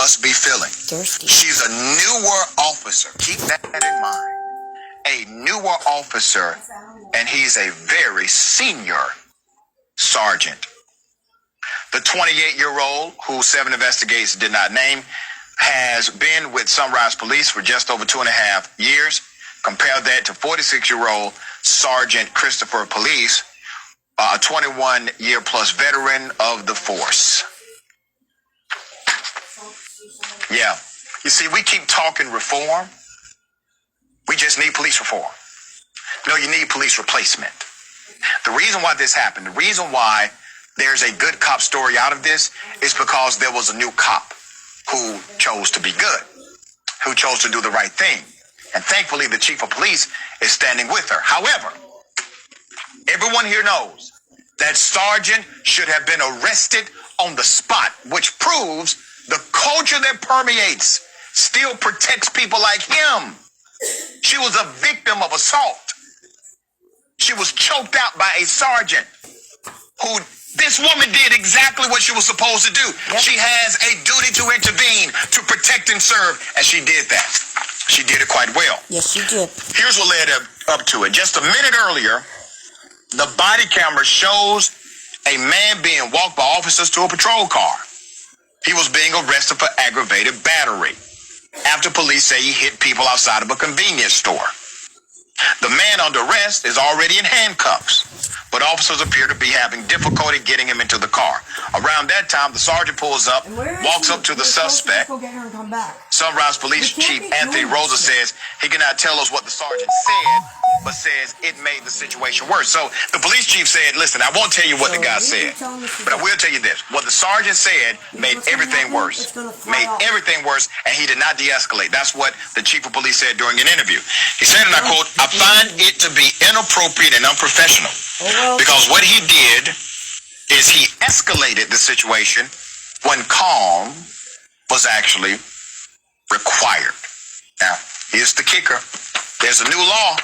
must be feeling. Thirsty. She's a newer officer. Keep that in mind. A newer officer, and he's a very senior sergeant. The 28-year-old, who 7 investigators did not name, has been with Sunrise Police for just over 2.5 years. Compare that to 46-year-old Sergeant Christopher Police, a 21-year-plus veteran of the force. Yeah. You see, we keep talking reform. We just need police reform. No, you need police replacement. The reason why this happened, the reason why there's a good cop story out of this is because there was a new cop who chose to be good, who chose to do the right thing. And thankfully, the chief of police is standing with her. However, everyone here knows that sergeant should have been arrested on the spot, which proves the culture that permeates still protects people like him. She was a victim of assault. She was choked out by a sergeant who, this woman did exactly what she was supposed to do. Yep. She has a duty to intervene, to protect and serve, and she did that. She did it quite well. Yes, she did. Here's what led up to it. Just a minute earlier, the body camera shows a man being walked by officers to a patrol car. He was being arrested for aggravated battery after police say he hit people outside of a convenience store. The man under arrest is already in handcuffs, but officers appear to be having difficulty getting him into the car. Around that time, the sergeant pulls up, walks up to the suspect. Sunrise Police Chief Anthony Rosa says he cannot tell us what the sergeant said, but says it made the situation worse. So the police chief said, listen, I won't tell you what the guy said, but I will tell you this. What the sergeant said made everything worse. Made everything worse, and he did not de-escalate. That's what the chief of police said during an interview. He said, and I quote, I find it to be inappropriate and unprofessional because what he did is he escalated the situation when calm was actually required. Now, here's the kicker. There's a new law.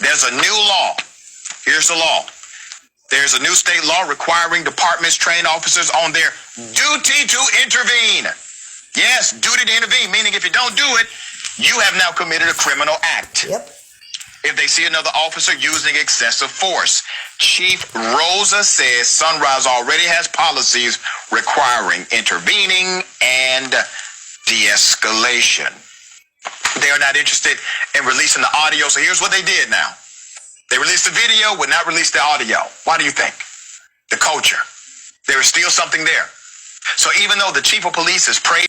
There's a new law. Here's the law. There's a new state law requiring departments train officers on their duty to intervene. Yes, duty to intervene, meaning if you don't do it, you have now committed a criminal act. Yep. If they see another officer using excessive force. Chief Rosa says Sunrise already has policies requiring intervening and de-escalation. They are not interested in releasing the audio, so here's what they did now. They released the video, would not release the audio. Why do you think? The culture. There is still something there. So even though the chief of police is praised